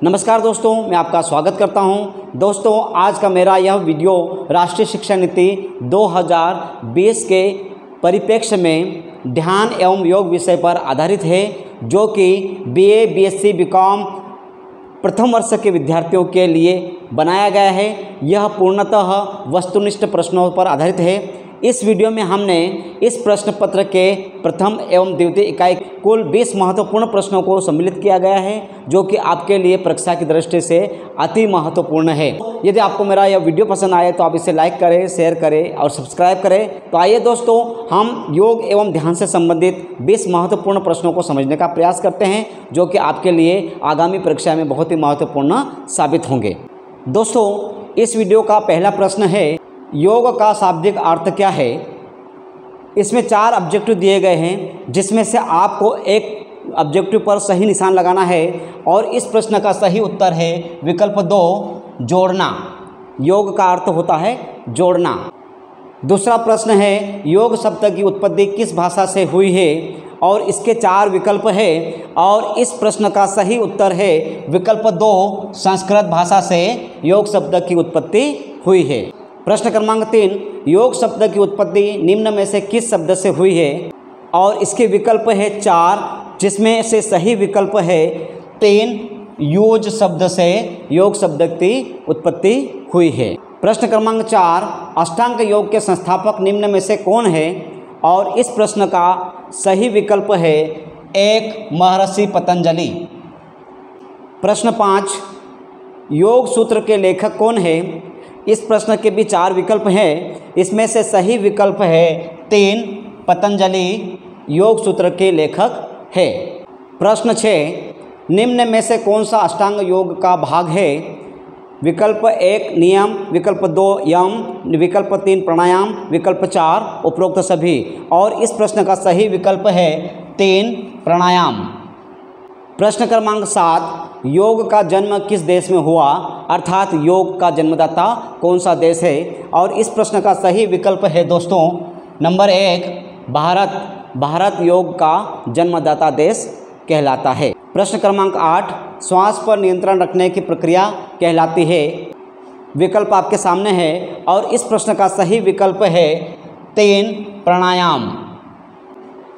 नमस्कार दोस्तों, मैं आपका स्वागत करता हूं। दोस्तों, आज का मेरा यह वीडियो राष्ट्रीय शिक्षा नीति 2020 के परिप्रेक्ष्य में ध्यान एवं योग विषय पर आधारित है, जो कि बीए, बीएससी, बीकॉम प्रथम वर्ष के विद्यार्थियों के लिए बनाया गया है। यह पूर्णतः वस्तुनिष्ठ प्रश्नों पर आधारित है। इस वीडियो में हमने इस प्रश्न पत्र के प्रथम एवं द्वितीय इकाई कुल 20 महत्वपूर्ण प्रश्नों को सम्मिलित किया गया है, जो कि आपके लिए परीक्षा की दृष्टि से अति महत्वपूर्ण है। यदि आपको मेरा यह वीडियो पसंद आए तो आप इसे लाइक करें, शेयर करें और सब्सक्राइब करें। तो आइए दोस्तों, हम योग एवं ध्यान से संबंधित 20 महत्वपूर्ण प्रश्नों को समझने का प्रयास करते हैं, जो कि आपके लिए आगामी परीक्षा में बहुत ही महत्वपूर्ण साबित होंगे। दोस्तों, इस वीडियो का पहला प्रश्न है, योग का शाब्दिक अर्थ क्या है। इसमें 4 ऑब्जेक्टिव दिए गए हैं, जिसमें से आपको एक ऑब्जेक्टिव पर सही निशान लगाना है और इस प्रश्न का सही उत्तर है विकल्प 2, जोड़ना। योग का अर्थ होता है जोड़ना। दूसरा प्रश्न है, योग शब्द की उत्पत्ति किस भाषा से हुई है, और इसके 4 विकल्प है और इस प्रश्न का सही उत्तर है विकल्प 2, संस्कृत भाषा से योग शब्द की उत्पत्ति हुई है। प्रश्न क्रमांक 3, योग शब्द की उत्पत्ति निम्न में से किस शब्द से हुई है, और इसके विकल्प है 4, जिसमें से सही विकल्प है 3, यूज शब्द से योग शब्द की उत्पत्ति हुई है। प्रश्न क्रमांक 4, अष्टांग योग के संस्थापक निम्न में से कौन है, और इस प्रश्न का सही विकल्प है 1, महर्षि पतंजलि। प्रश्न 5, योग सूत्र के लेखक कौन है। इस प्रश्न के भी 4 विकल्प हैं, इसमें से सही विकल्प है 3, पतंजलि योग सूत्र के लेखक है। प्रश्न 6, निम्न में से कौन सा अष्टांग योग का भाग है। विकल्प 1 नियम, विकल्प 2 यम, विकल्प 3 प्राणायाम, विकल्प 4 उपरोक्त सभी, और इस प्रश्न का सही विकल्प है 3, प्राणायाम। प्रश्न क्रमांक 7, योग का जन्म किस देश में हुआ, अर्थात योग का जन्मदाता कौन सा देश है, और इस प्रश्न का सही विकल्प है दोस्तों नंबर 1, भारत। भारत योग का जन्मदाता देश कहलाता है। प्रश्न क्रमांक 8, श्वास पर नियंत्रण रखने की प्रक्रिया कहलाती है। विकल्प आपके सामने है और इस प्रश्न का सही विकल्प है 3, प्राणायाम।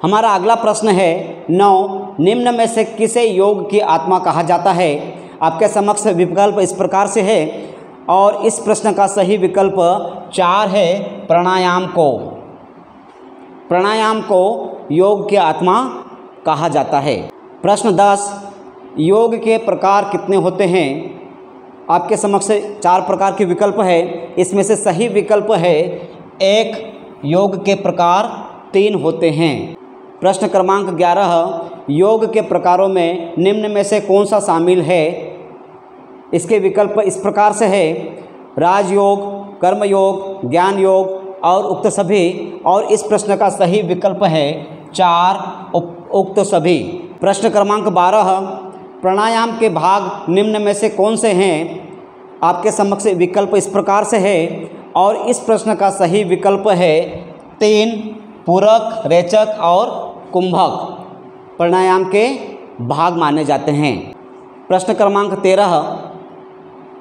हमारा अगला प्रश्न है 9, निम्न में से किसे योग की आत्मा कहा जाता है। आपके समक्ष विकल्प इस प्रकार से है और इस प्रश्न का सही विकल्प 4 है, प्राणायाम को। प्राणायाम को योग की आत्मा कहा जाता है। प्रश्न 10, योग के प्रकार कितने होते हैं। आपके समक्ष 4 प्रकार के विकल्प है, इसमें से सही विकल्प है 1, योग के प्रकार 3 होते हैं। प्रश्न क्रमांक 11, योग के प्रकारों में निम्न में से कौन सा शामिल है। इसके विकल्प इस प्रकार से है, राजयोग, कर्मयोग, ज्ञान योग और उक्त सभी, और इस प्रश्न का सही विकल्प है 4, उक्त सभी। प्रश्न क्रमांक 12, प्राणायाम के भाग निम्न में से कौन से हैं। आपके समक्ष विकल्प इस प्रकार से है और इस प्रश्न का सही विकल्प है 3, पूरक, रेचक और कुंभक प्राणायाम के भाग माने जाते हैं। प्रश्न क्रमांक 13,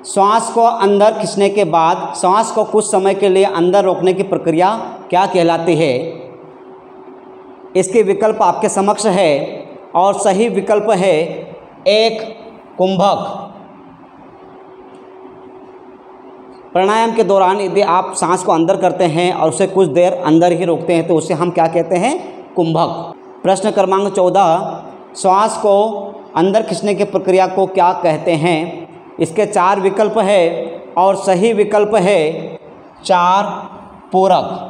श्वास को अंदर खींचने के बाद श्वास को कुछ समय के लिए अंदर रोकने की प्रक्रिया क्या कहलाती है। इसके विकल्प आपके समक्ष है और सही विकल्प है 1, कुंभक। प्राणायाम के दौरान यदि आप सांस को अंदर करते हैं और उसे कुछ देर अंदर ही रोकते हैं तो उसे हम क्या कहते हैं, कुंभक। प्रश्न क्रमांक 14, श्वास को अंदर खींचने की प्रक्रिया को क्या कहते हैं। इसके 4 विकल्प है और सही विकल्प है 4, पूरक।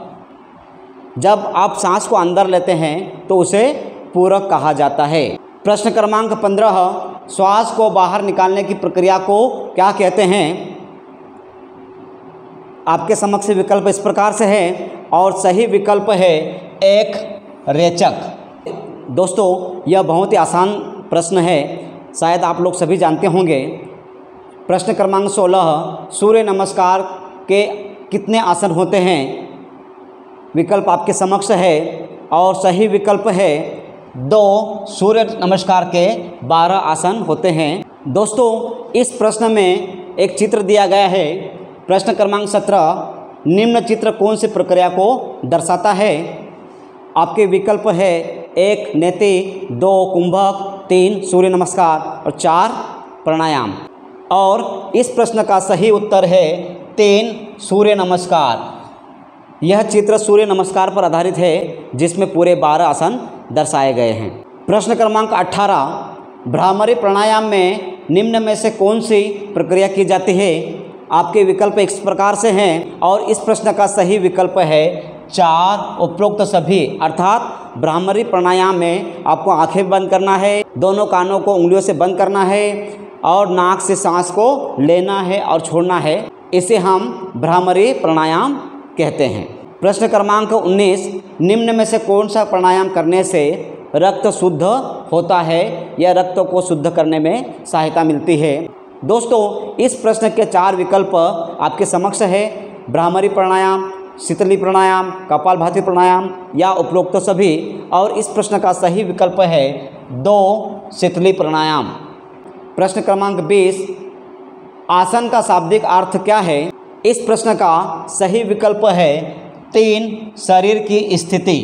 जब आप सांस को अंदर लेते हैं तो उसे पूरक कहा जाता है। प्रश्न क्रमांक 15, श्वास को बाहर निकालने की प्रक्रिया को क्या कहते हैं। आपके समक्ष विकल्प इस प्रकार से है और सही विकल्प है 1, रेचक। दोस्तों, यह बहुत ही आसान प्रश्न है, शायद आप लोग सभी जानते होंगे। प्रश्न क्रमांक 16, सूर्य नमस्कार के कितने आसन होते हैं। विकल्प आपके समक्ष है और सही विकल्प है 2, सूर्य नमस्कार के 12 आसन होते हैं। दोस्तों इस प्रश्न में एक चित्र दिया गया है। प्रश्न क्रमांक 17, निम्न चित्र कौन सी प्रक्रिया को दर्शाता है? आपके विकल्प है 1 नेति, 2 कुंभक, 3 सूर्य नमस्कार और 4 प्राणायाम। और इस प्रश्न का सही उत्तर है 3 सूर्य नमस्कार। यह चित्र सूर्य नमस्कार पर आधारित है जिसमें पूरे 12 आसन दर्शाए गए हैं। प्रश्न क्रमांक 18, भ्रामरी प्राणायाम में निम्न में से कौन सी प्रक्रिया की जाती है? आपके विकल्प इस प्रकार से हैं और इस प्रश्न का सही विकल्प है 4 उपरोक्त सभी। अर्थात भ्रामरी प्राणायाम में आपको आंखें बंद करना है, दोनों कानों को उंगलियों से बंद करना है और नाक से सांस को लेना है और छोड़ना है। इसे हम भ्रामरी प्राणायाम कहते हैं। प्रश्न क्रमांक 19, निम्न में से कौन सा प्राणायाम करने से रक्त शुद्ध होता है या रक्त को शुद्ध करने में सहायता मिलती है? दोस्तों इस प्रश्न के 4 विकल्प आपके समक्ष है। भ्रामरी प्राणायाम, शीतली प्राणायाम, कपालभाति प्राणायाम या उपरोक्त सभी। और इस प्रश्न का सही विकल्प है 2 शीतली प्राणायाम। प्रश्न क्रमांक 20, आसन का शाब्दिक अर्थ क्या है? इस प्रश्न का सही विकल्प है 3 शरीर की स्थिति।